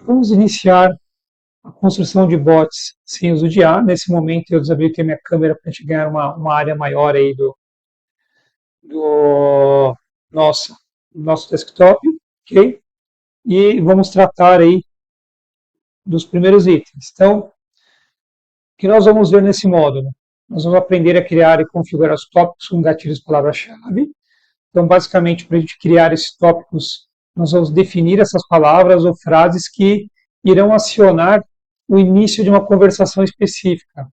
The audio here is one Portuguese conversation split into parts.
Vamos iniciar a construção de bots sem uso de IA. Nesse momento eu desabilitei minha câmera para a gente ganhar uma área maior aí do nosso desktop, ok? E vamos tratar aí dos primeiros itens. Então, o que nós vamos ver nesse módulo? Nós vamos aprender a criar e configurar os tópicos com gatilhos palavra-chave. Então, basicamente, para a gente criar esses tópicos, nós vamos definir essas palavras ou frases que irão acionar o início de uma conversação específica.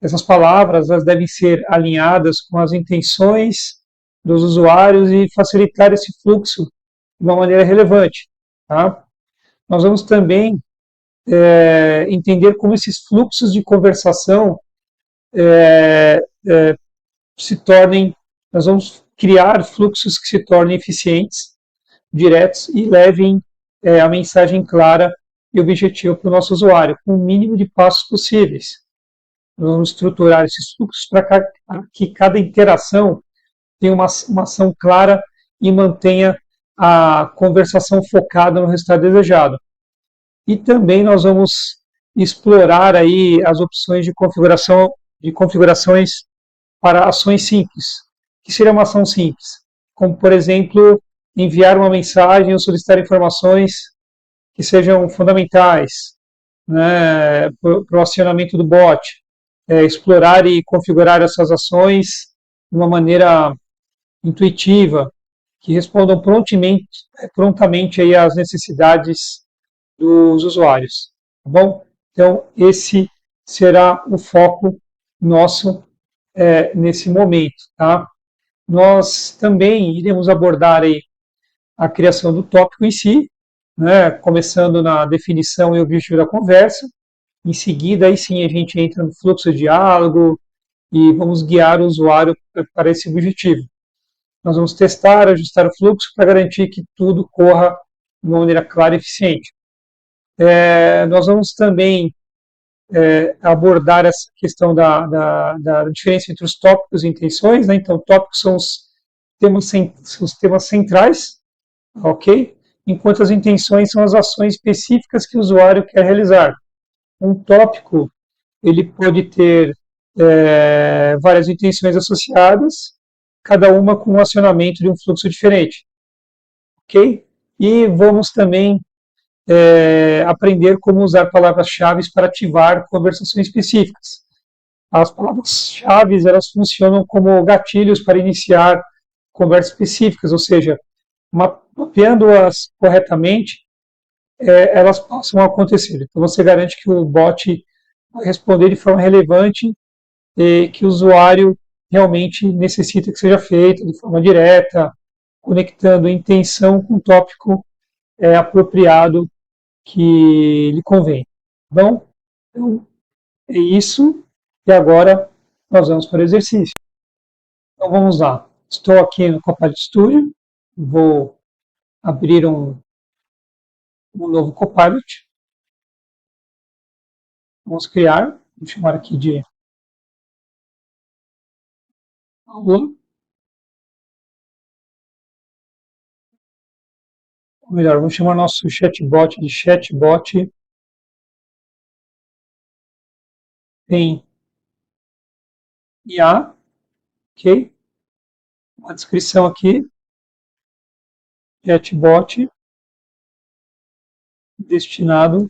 Essas palavras elas devem ser alinhadas com as intenções dos usuários e facilitar esse fluxo de uma maneira relevante. Tá? Nós vamos também entender como esses fluxos de conversação se tornem, nós vamos criar fluxos que se tornem eficientes, diretos e levem a mensagem clara e objetiva para o nosso usuário, com o mínimo de passos possíveis. Nós vamos estruturar esses fluxos para que cada interação tenha uma ação clara e mantenha a conversação focada no resultado desejado. E também nós vamos explorar aí as opções de configurações para ações simples. O que seria uma ação simples? Como, por exemplo, enviar uma mensagem ou solicitar informações que sejam fundamentais, né, para o acionamento do bot. Explorar e configurar essas ações de uma maneira intuitiva, que respondam prontamente aí às necessidades dos usuários. Tá bom? Então, esse será o foco nosso nesse momento. Tá? Nós também iremos abordar aí a criação do tópico em si, né, começando na definição e objetivo da conversa. Em seguida, aí sim, a gente entra no fluxo de diálogo e vamos guiar o usuário para esse objetivo. Nós vamos testar, ajustar o fluxo para garantir que tudo corra de uma maneira clara e eficiente. Nós vamos também abordar essa questão da diferença entre os tópicos e intenções. Né? Então, tópicos são os temas centrais, ok? Enquanto as intenções são as ações específicas que o usuário quer realizar. Um tópico ele pode ter várias intenções associadas, cada uma com um acionamento de um fluxo diferente. Ok? E vamos também aprender como usar palavras-chave para ativar conversações específicas. As palavras-chave elas funcionam como gatilhos para iniciar conversas específicas, ou seja, mapeando-as corretamente, elas possam acontecer. Então, você garante que o bot vai responder de forma relevante e que o usuário realmente necessita que seja feito de forma direta, conectando a intenção com o tópico apropriado que lhe convém. Bom, então, é isso. E agora nós vamos para o exercício. Então, vamos lá. Estou aqui no Copilot Studio. Vou abrir um novo Copilot. Vamos criar. Vou chamar aqui de aula. Ou melhor, vamos chamar nosso chatbot de chatbot em IA, ok? Uma descrição aqui, chatbot destinado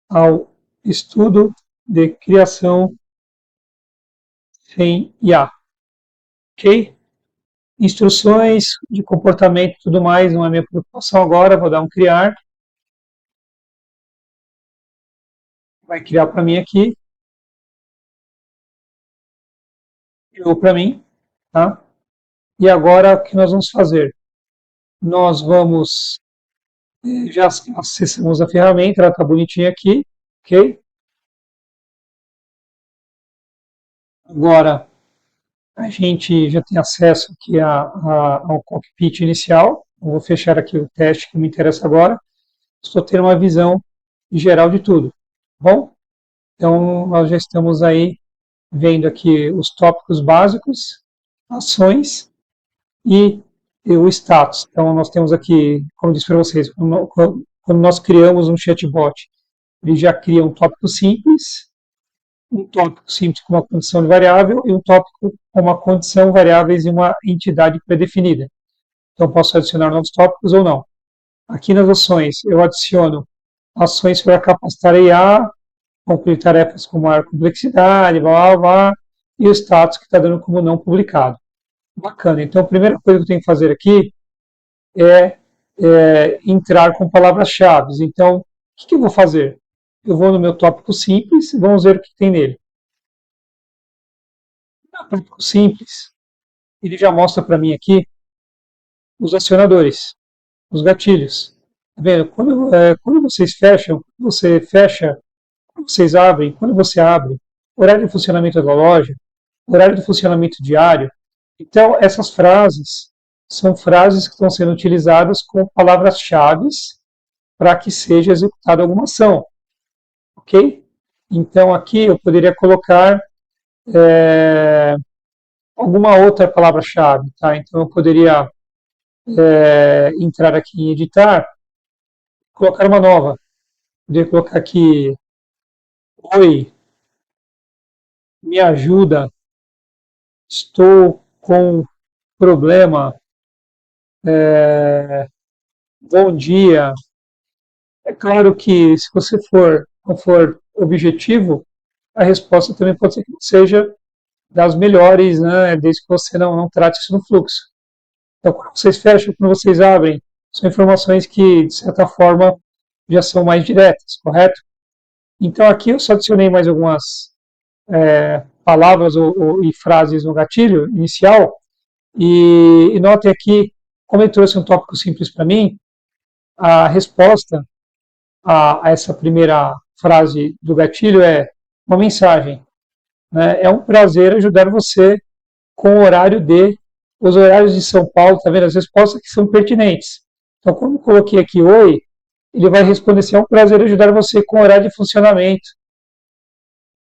ao estudo de criação em IA, ok? Instruções de comportamento e tudo mais, não é minha preocupação agora, vou dar um criar. Vai criar para mim aqui. Criou para mim, tá? E agora o que nós vamos fazer? Nós vamos, já acessamos a ferramenta, ela está bonitinha aqui, ok? Agora a gente já tem acesso aqui ao cockpit inicial. Eu vou fechar aqui o teste que me interessa agora. Estou tendo uma visão geral de tudo. Bom, então nós já estamos aí vendo aqui os tópicos básicos, ações e o status. Então nós temos aqui, como disse para vocês, quando nós criamos um chatbot, ele já cria um tópico simples com uma condição de variável e um tópico com uma condição, variáveis e uma entidade pré-definida. Então, posso adicionar novos tópicos ou não. Aqui nas ações, eu adiciono ações para capacitar a IA, concluir tarefas com maior complexidade, blá, blá, blá, e o status que está dando como não publicado. Bacana. Então, a primeira coisa que eu tenho que fazer aqui é, entrar com palavras-chave. Então, o que eu vou fazer? Eu vou no meu tópico simples e vamos ver o que tem nele. No tópico simples, ele já mostra para mim aqui os acionadores, os gatilhos. Tá vendo? Quando vocês fecham, você fecha, quando vocês abrem, quando você abre, horário de funcionamento da loja, horário de funcionamento diário. Então, essas frases são frases que estão sendo utilizadas com palavras-chave para que seja executada alguma ação. Ok? Então, aqui eu poderia colocar alguma outra palavra-chave. Tá? Então, eu poderia entrar aqui em editar, colocar uma nova. Poderia colocar aqui, oi, me ajuda, estou com problema, bom dia. É claro que se você não for objetivo, a resposta também pode ser que não seja das melhores, né, desde que você não trate isso no fluxo. Então, quando vocês fecham, quando vocês abrem, são informações que, de certa forma, já são mais diretas, correto? Então, aqui eu só adicionei mais algumas palavras e frases no gatilho inicial, e notem aqui, como ele trouxe um tópico simples para mim, a resposta a essa primeira frase do gatilho é uma mensagem. Né? É um prazer ajudar você com o horário de. Os horários de São Paulo, tá vendo? As respostas que são pertinentes. Então, como eu coloquei aqui oi, ele vai responder assim: é um prazer ajudar você com o horário de funcionamento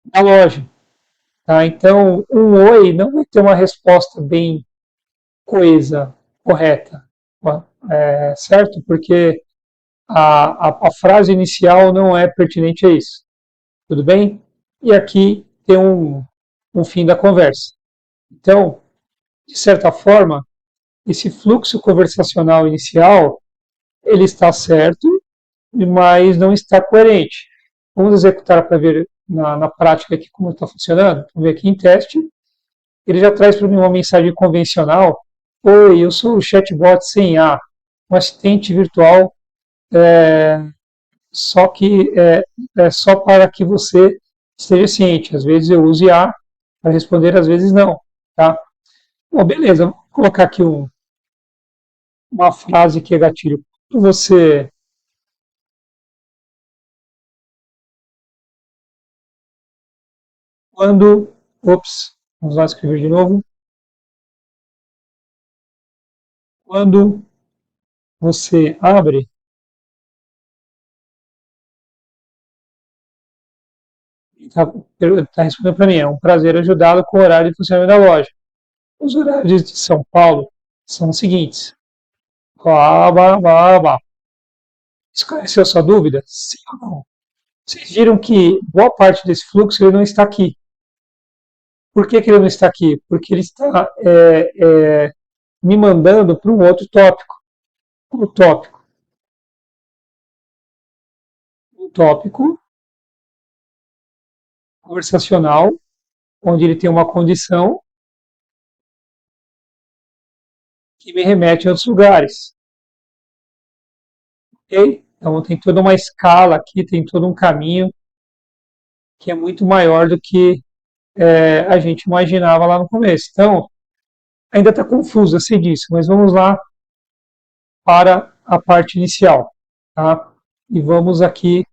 da loja. Tá? Então, um oi não vai ter uma resposta bem coesa, correta. Certo? Porque a frase inicial não é pertinente a isso. Tudo bem? E aqui tem um fim da conversa. Então, de certa forma, esse fluxo conversacional inicial, ele está certo, mas não está coerente. Vamos executar para ver na prática aqui como está funcionando. Vamos ver aqui em teste. Ele já traz para mim uma mensagem convencional. Oi, eu sou o chatbot sem A, um assistente virtual, só que é só para que você esteja ciente. Às vezes eu uso IA para responder, às vezes não. Tá? Bom, beleza. Vou colocar aqui uma frase que é gatilho. Você quando, ops, vamos lá escrever de novo. Quando você abre, está respondendo para mim, é um prazer ajudá-lo com o horário de funcionamento da loja. Os horários de São Paulo são os seguintes. Blá, blá, blá, blá. Esclareceu a sua dúvida? Sim ou não? Vocês viram que boa parte desse fluxo ele não está aqui. Por que ele não está aqui? Porque ele está me mandando para um outro tópico. O tópico. Um tópico conversacional, onde ele tem uma condição que me remete a outros lugares. Ok? Então tem toda uma escala aqui, tem todo um caminho que é muito maior do que a gente imaginava lá no começo. Então, ainda está confuso, eu sei disso, mas vamos lá para a parte inicial. Tá? E vamos aqui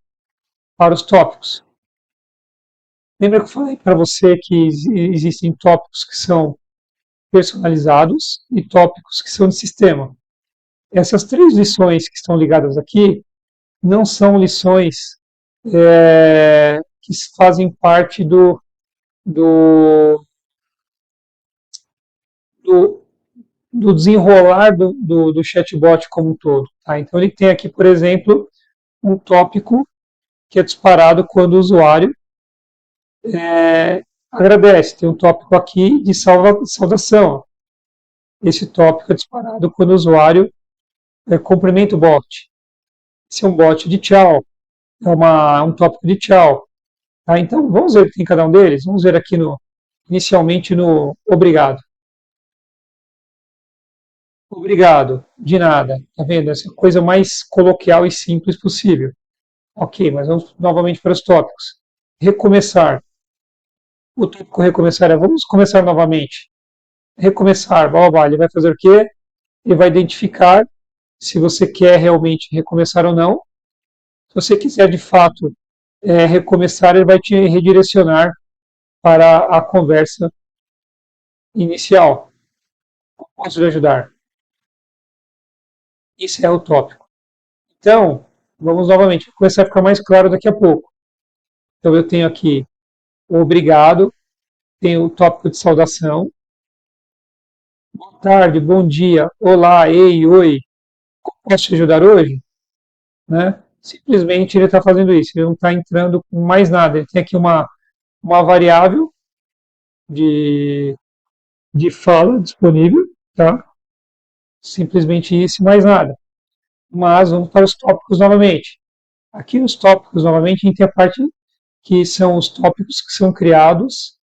para os tópicos. Lembra que eu falei para você que existem tópicos que são personalizados e tópicos que são de sistema. Essas três lições que estão ligadas aqui não são lições que fazem parte do, do, do desenrolar do chatbot como um todo. Tá? Então, ele tem aqui, por exemplo, um tópico que é disparado quando o usuário agradece. Tem um tópico aqui de saudação. Esse tópico é disparado quando o usuário cumprimenta o bot. Esse é um bot de tchau, um tópico de tchau. Tá? Então, vamos ver o que tem cada um deles. Vamos ver aqui inicialmente no obrigado. Obrigado, de nada. Tá vendo? Essa é a coisa mais coloquial e simples possível. Ok, mas vamos novamente para os tópicos. Recomeçar. O tópico recomeçar é vamos começar novamente. Recomeçar, blá, blá, blá. Ele vai fazer o quê? Ele vai identificar se você quer realmente recomeçar ou não. Se você quiser de fato recomeçar, ele vai te redirecionar para a conversa inicial. Posso lhe ajudar? Isso é o tópico. Então, vamos novamente, vai começar a ficar mais claro daqui a pouco. Então, eu tenho aqui o obrigado, tenho o tópico de saudação. Boa tarde, bom dia, olá, ei, oi. Posso te ajudar hoje? Né? Simplesmente ele está fazendo isso, ele não está entrando com mais nada. Ele tem aqui uma variável de, de fala disponível, tá? Simplesmente isso e mais nada. Mas vamos para os tópicos novamente. Aqui nos tópicos, novamente, a gente tem a parte que são os tópicos que são criados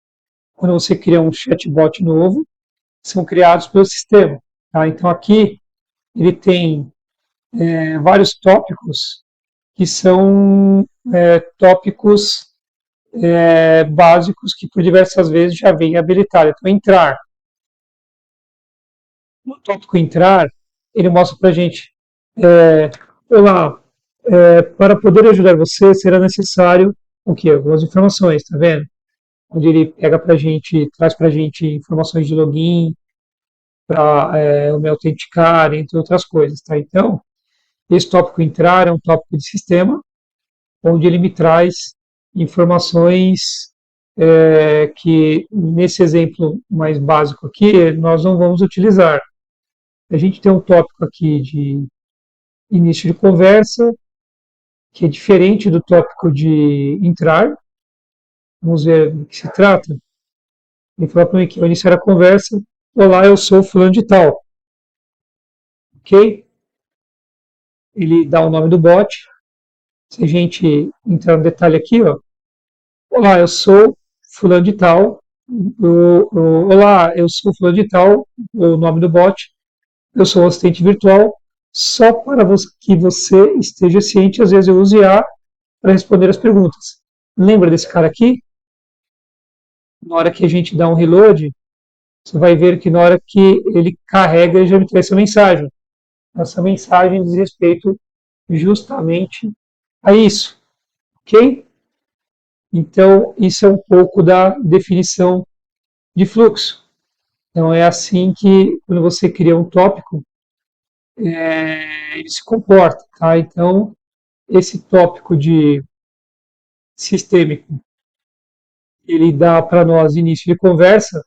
quando você cria um chatbot novo, são criados pelo sistema. Tá? Então aqui ele tem vários tópicos que são tópicos básicos que por diversas vezes já vem habilitado. Então entrar. No tópico entrar, ele mostra para a gente, olá, para poder ajudar você será necessário o quê? Algumas informações, tá vendo? Onde ele pega para a gente, traz para a gente informações de login, para eu me autenticar, entre outras coisas, tá? Então, esse tópico entrar é um tópico de sistema, onde ele me traz informações que, nesse exemplo mais básico aqui, nós não vamos utilizar. A gente tem um tópico aqui de início de conversa, que é diferente do tópico de entrar. Vamos ver do que se trata. Ele fala para mim que ao iniciar a conversa, olá, eu sou fulano de tal. Ok? Ele dá o nome do bot. Se a gente entrar no detalhe aqui, ó. Olá, eu sou fulano de tal. Olá, eu sou fulano de tal. O nome do bot. Eu sou o assistente virtual. Só para que você esteja ciente, às vezes eu uso IA para responder as perguntas. Lembra desse cara aqui? Na hora que a gente dá um reload, você vai ver que na hora que ele carrega, ele já me traz essa mensagem. Essa mensagem diz respeito justamente a isso, ok? Então, isso é um pouco da definição de fluxo. Então, é assim que, quando você cria um tópico, ele se comporta, tá? Então, esse tópico de sistêmico, ele dá para nós início de conversa,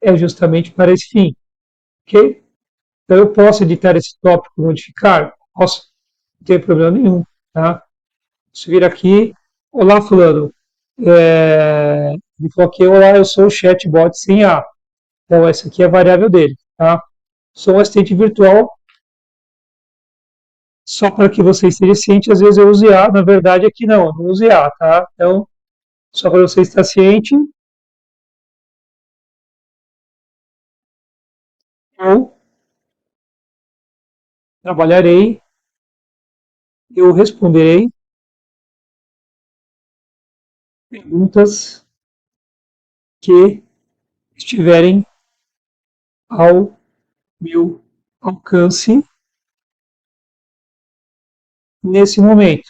é justamente para esse fim, ok? Então, eu posso editar esse tópico, modificar? Posso, não tem problema nenhum, tá? Posso vir aqui, olá, fulano, ele falou aqui, olá, eu sou o chatbot sem A. Então, essa aqui é a variável dele, tá? Sou um assistente virtual, só para que você esteja ciente, às vezes eu uso IA, na verdade aqui não, eu não uso IA, tá? Então, só para você estar ciente, eu trabalharei, eu responderei perguntas que estiverem ao meu alcance nesse momento.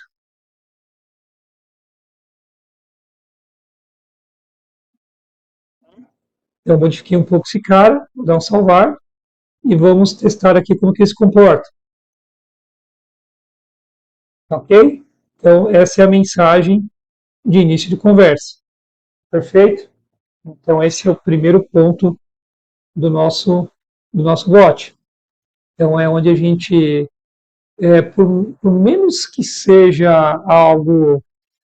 Eu modifiquei um pouco esse cara, vou dar um salvar e vamos testar aqui como que ele se comporta. Ok? Então, essa é a mensagem de início de conversa. Perfeito? Então, esse é o primeiro ponto do nosso bot. Então, é onde a gente por menos que seja algo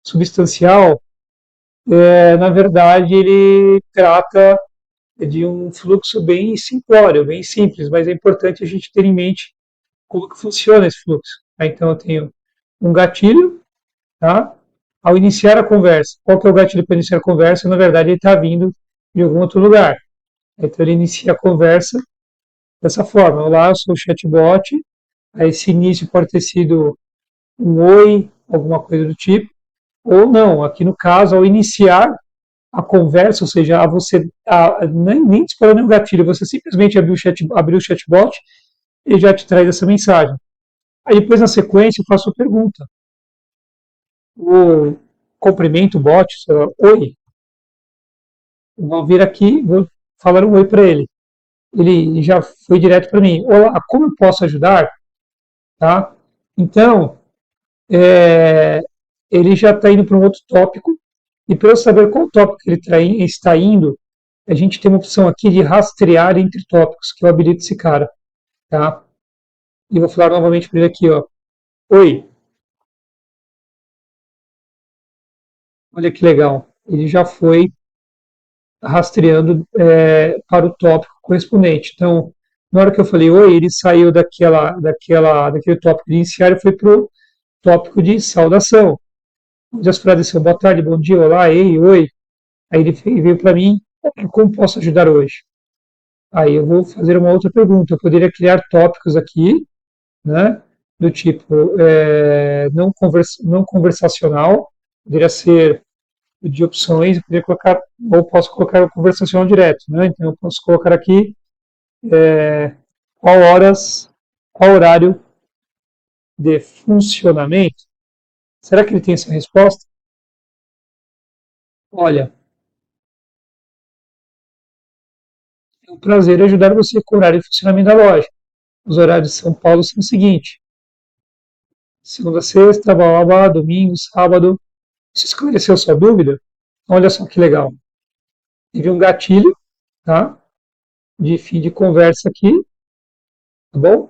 substancial, na verdade ele trata de um fluxo bem simplório, bem simples, mas é importante a gente ter em mente como que funciona esse fluxo. Então eu tenho um gatilho, tá? Ao iniciar a conversa. Qual que é o gatilho para iniciar a conversa? Na verdade, ele está vindo de algum outro lugar. Então ele inicia a conversa dessa forma. Olá, eu sou o chatbot. Aí esse início pode ter sido um oi, alguma coisa do tipo, ou não. Aqui no caso, ao iniciar a conversa, ou seja, nem disparou nenhum gatilho, você simplesmente abriu o chatbot e já te traz essa mensagem. Aí depois, na sequência, eu faço a pergunta. O cumprimento o bot, sei lá, oi, vou vir aqui, vou falar um oi para ele. Ele já foi direto para mim. Olá, como eu posso ajudar? Tá? Então, é, ele já está indo para um outro tópico, e para eu saber qual tópico ele está indo, a gente tem uma opção aqui de rastrear entre tópicos, que eu habilito esse cara. Tá? E vou falar novamente para ele aqui, ó. Oi, olha que legal. Ele já foi rastreando para o tópico correspondente. Então, na hora que eu falei oi, ele saiu daquele tópico inicial e foi para o tópico de saudação. Onde as frases são boa tarde, bom dia, olá, ei, oi. Aí ele veio para mim, como posso ajudar hoje? Aí eu vou fazer uma outra pergunta. Eu poderia criar tópicos aqui, né? Do tipo não conversacional, poderia ser de opções, eu poderia colocar, ou posso colocar o conversacional direto, né? Então eu posso colocar aqui qual horas, qual horário de funcionamento. Será que ele tem essa resposta? Olha, é um prazer ajudar você com o horário de funcionamento da loja. Os horários de São Paulo são o seguinte: segunda, sexta, blá, blá, blá, domingo, sábado. Você esclareceu sua dúvida? Olha só que legal. Teve um gatilho, tá? De fim de conversa aqui, tá bom?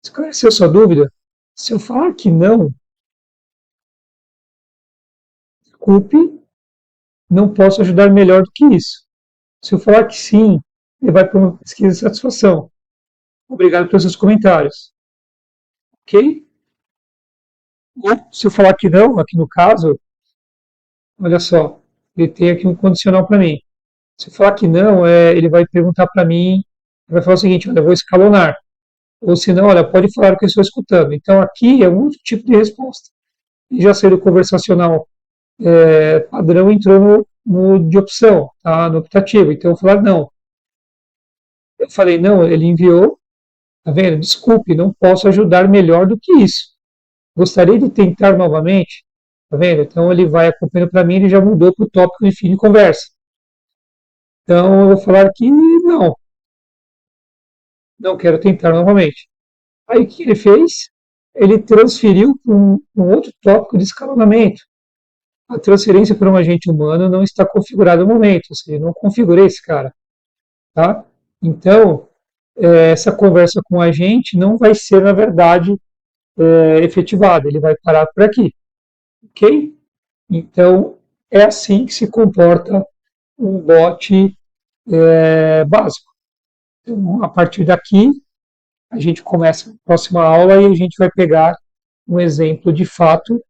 Esclareceu sua dúvida? Se eu falar que não, desculpe, não posso ajudar melhor do que isso. Se eu falar que sim, ele vai para uma pesquisa de satisfação. Obrigado pelos seus comentários. Ok? Ou se eu falar que não, aqui no caso, olha só, ele tem aqui um condicional para mim. Se eu falar que não, ele vai perguntar para mim, ele vai falar o seguinte: olha, eu vou escalonar. Ou se não, olha, pode falar o que eu estou escutando. Então aqui é um outro tipo de resposta. E já sendo conversacional padrão, entrou no de opção, tá? No optativo. Então eu falar não. Eu falei não, ele enviou, tá vendo? Desculpe, não posso ajudar melhor do que isso. Gostaria de tentar novamente, tá vendo? Então ele vai acompanhando para mim, ele já mudou para o tópico de fim de conversa. Então eu vou falar que não, não quero tentar novamente. Aí o que ele fez? Ele transferiu para um outro tópico de escalonamento. A transferência para um agente humano não está configurada no momento, ou seja, não configurei esse cara. Tá? Então, essa conversa com o agente não vai ser, na verdade, efetivada, ele vai parar por aqui. Ok? Então, é assim que se comporta um bot básico. Então, a partir daqui, a gente começa a próxima aula e a gente vai pegar um exemplo de fato.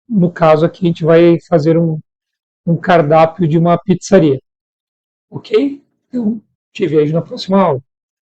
No caso aqui, a gente vai fazer um cardápio de uma pizzaria. Ok? Então, te vejo na próxima aula.